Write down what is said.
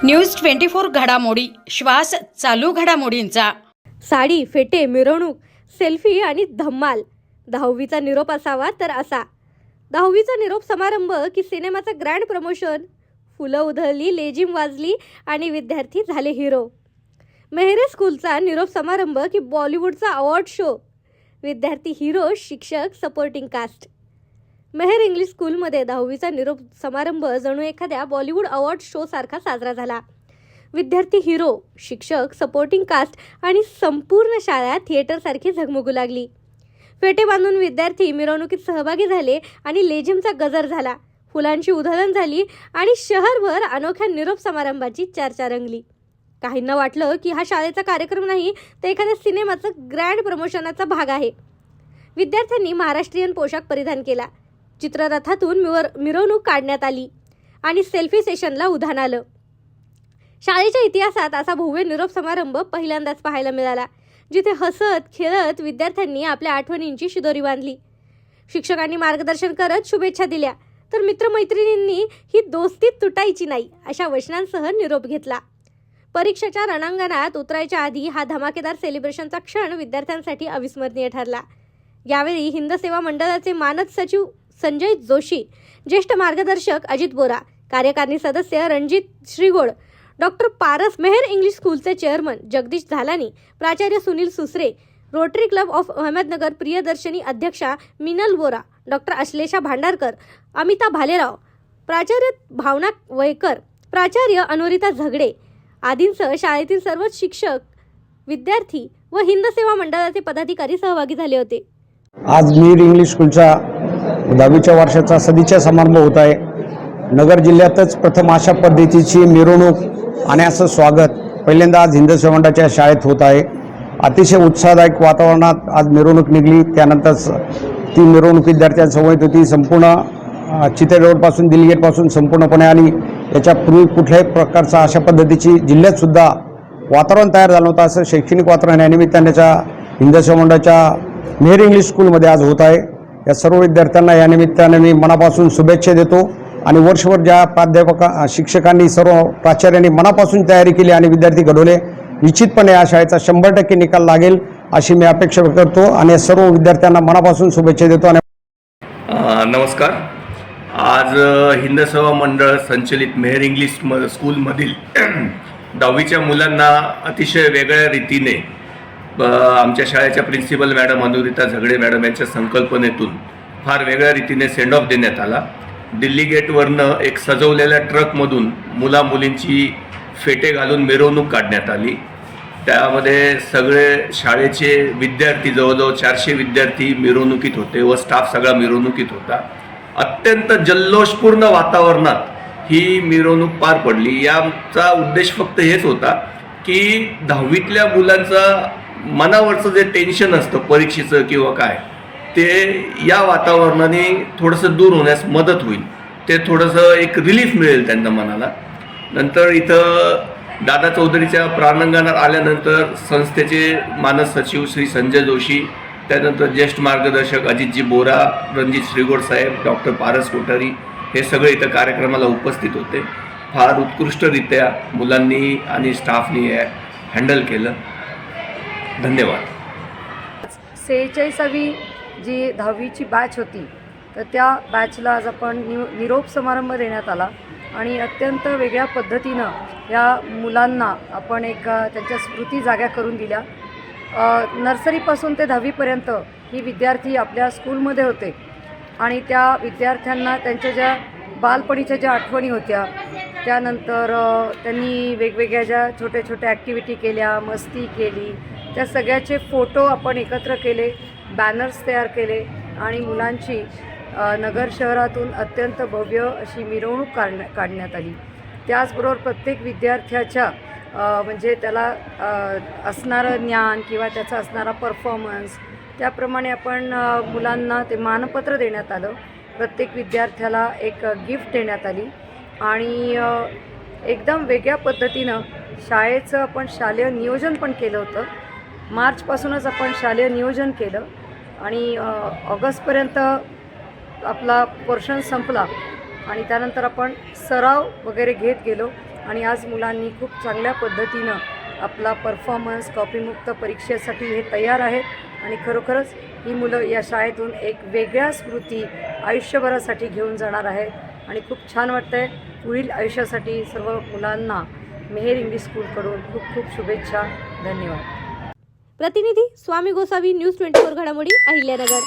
News 24 घडामोडी, श्वास चालू घडामोडींचा। साडी, फेटे, मिरवणूक, सेल्फी आणि धम्माल। 10वीचा निरोप असावा तर असा। 10वीचा निरोप समारंभ की सिनेमाचं ग्रँड प्रमोशन। फुलं उधळली, लेझिम वाजली आणि विद्यार्थी झाले हिरो। मेहरे स्कूलचा निरोप समारंभ की बॉलिवूडचा अवॉर्ड शो। विद्यार्थी हिरो, शिक्षक सपोर्टिंग कास्ट। मेहर इंग्लिश स्कूलमध्ये 10वीचा निरोप समारंभ जणू एखाद्या बॉलिवूड अवॉर्ड शो सारखा साजरा झाला। विद्यार्थी हिरो, शिक्षक सपोर्टिंग कास्ट आणि संपूर्ण शाळा थिएटरसारखी झगमगू लागली। फेटे बांधून विद्यार्थी मिरवणुकीत सहभागी झाले आणि लेझिमचा गजर झाला। फुलांची उधळण झाली आणि शहरभर अनोख्या निरोप समारंभाची चर्चा रंगली। काहींना वाटलं की हा शाळेचा कार्यक्रम नाही तर एखाद्या सिनेमाचं ग्रँड प्रमोशनाचा भाग आहे। विद्यार्थ्यांनी महाराष्ट्रीयन पोशाख परिधान केला। चित्ररथातून मिरवणूक काढण्यात आली आणि सेल्फी सेशनला उधाण आलं। शाळेच्या इतिहासात असा भव्य निरोप समारंभ पहिल्यांदाच पाहायला मिळाला, जिथे हसत खेळत विद्यार्थ्यांनी आपल्या आठवणींची शिदोरी बांधली। शिक्षकांनी मार्गदर्शन करत शुभेच्छा दिल्या, तर मित्रमैत्रिणींनी ही दोस्ती तुटायची नाही अशा वचनांसह निरोप घेतला। परीक्षेच्या रणांगणात उतरायच्या आधी हा धमाकेदार सेलिब्रेशनचा क्षण विद्यार्थ्यांसाठी अविस्मरणीय ठरला। यावेळी हिंद सेवा मंडळाचे मानद सचिव संजय जोशी, ज्येष्ठ मार्गदर्शक अजित बोरा, कार्यकारिणी सदस्य रणजित श्रीगोड, डॉक्टर पारस, मेहर इंग्लिश स्कूलचे चेअरमन जगदीश झालानी, प्राचार्य Sunil Susare, Rotary Club of Ahmednagar Priyadarshani अध्यक्षा मिनल बोरा, डॉक्टर अश्लेषा भांडारकर, अमिता भालेराव, प्राचार्य भावना वयकर, प्राचार्य अनुरिता झगडे आदींसह शाळेतील सर्वच शिक्षक, विद्यार्थी व हिंद सेवा मंडळाचे पदाधिकारी सहभागी झाले होते। आज मेहर इंग्लिश स्कूलचा 10वीच्या वर्षाचा सदिच्छा समारंभ होत आहे। नगर जिल्ह्यातच प्रथम अशा पद्धतीची मिरवणूक आणि असं स्वागत पहिल्यांदा आज हिंद सेवा मंडळाच्या शाळेत होत आहे। अतिशय उत्साहदायक वातावरणात आज मिरवणूक निघली। त्यानंतर ती मिरवणूक विद्यार्थ्यांसमवेत होती। संपूर्ण चिते रोडपासून दिल्ली गेटपासून संपूर्णपणे आणि याच्यापूर्वी कुठल्याही प्रकारचा अशा पद्धतीची जिल्ह्यात सुद्धा वातावरण तयार झालं नव्हतं। असं शैक्षणिक वातावरण या निमित्तानेच्या हिंद सेवा मंडळाच्या मेहर इंग्लिश स्कूलमध्ये आज होत आहे। या सर्व विद्यार्थ्यांना या निमित्ताने मी मनापासून शुभेच्छा देतो आणि वर्षभर ज्या शिक्षकांनी सर्व प्राचार्यांनी मनापासून तयारी केली आणि विद्यार्थी घडवले, निश्चितपणे या शाळेचा 100% निकाल लागेल अशी मी अपेक्षा करतो आणि सर्व विद्यार्थ्यांना मनापासून शुभेच्छा देतो। नमस्कार। आज हिंद सेवा मंडळ संचलित मेहर इंग्लिश स्कूलमधील 10वीच्या मुलांना अतिशय वेगळ्या रीतीने आमच्या शाळेच्या प्रिन्सिपल मॅडम अनुरिता झगडे मॅडम यांच्या संकल्पनेतून फार वेगळ्या रीतीने सेंड ऑफ देण्यात आला। दिल्ली गेटवरनं एक सजवलेल्या ट्रकमधून मुलींची फेटे घालून मिरवणूक काढण्यात आली। त्यामध्ये सगळे शाळेचे विद्यार्थी, जवळजवळ 400 विद्यार्थी मिरवणुकीत होते व स्टाफ सगळा मिरवणुकीत होता। अत्यंत जल्लोषपूर्ण वातावरणात ही मिरवणूक पार पडली। याचा उद्देश फक्त हेच होता की 10वीतल्या मुलांचा मनावरचं जे टेन्शन असतं परीक्षेचं किंवा काय, ते या वातावरणाने थोडंसं दूर होण्यास मदत होईल। ते थोडंसं एक रिलीफ मिळेल त्यांना मनाला। नंतर इथं दादा चौधरीच्या प्रांगणात आल्यानंतर संस्थेचे मानद सचिव श्री संजय जोशी, त्यानंतर ज्येष्ठ मार्गदर्शक अजितजी बोरा, रणजित श्रीगोड साहेब, डॉक्टर पारस कोठारी हे सगळे इथं कार्यक्रमाला उपस्थित होते। फार उत्कृष्टरित्या मुलांनी आणि स्टाफनी हँडल केलं। धन्यवाद। 46वी जी 10वीची बॅच होती तर त्या बॅचला आज आपण निरोप समारंभ देण्यात आला आणि अत्यंत वेगळ्या पद्धतीनं या मुलांना आपण एक त्यांच्या स्मृती जाग्या करून दिल्या। नर्सरीपासून ते 10वीपर्यंत ही विद्यार्थी आपल्या स्कूलमध्ये होते आणि त्या विद्यार्थ्यांना त्यांच्या ज्या बालपणीच्या ज्या आठवणी होत्या, त्यानंतर त्यांनी वेगवेगळ्या ज्या छोट्या छोट्या ॲक्टिव्हिटी केल्या, मस्ती केली, त्या सगळ्याचे फोटो आपण एकत्र केले, बॅनर्स तयार केले आणि मुलांची नगर शहरातून अत्यंत भव्य अशी मिरवणूक काढण्यात आली। त्याचबरोबर प्रत्येक विद्यार्थ्याच्या म्हणजे त्याला असणारं ज्ञान किंवा त्याचा असणारा परफॉर्मन्स त्याप्रमाणे आपण मुलांना ते मानपत्र देण्यात आलं। प्रत्येक विद्यार्थ्याला एक गिफ्ट देण्यात आली आणि एकदम वेगळ्या पद्धतीनं शाळेचं आपण शालेय नियोजन पण केलं होतं। मार्चपासूनच आपण शालेय नियोजन केलं आणि ऑगस्टपर्यंत आपला पोर्शन संपला आणि त्यानंतर आपण सराव वगैरे घेत गेलो आणि आज मुलांनी खूप चांगल्या पद्धतीनं आपला परफॉर्मन्स कॉपीमुक्त परीक्षेसाठी हे तयार आहेत आणि खरोखरच ही मुलं या शाळेतून एक वेगळ्या स्मृती आयुष्यभरासाठी घेऊन जाणार आहेत आणि खूप छान वाटतं आहे. पुढील आयुष्यासाठी सर्व मुलांना मेहेर इंग्लिश स्कूलकडून खूप खूप शुभेच्छा. धन्यवाद. प्रतिनिधी स्वामी गोसावी, न्यूज 24 घडामोडी, अहिल्यानगर.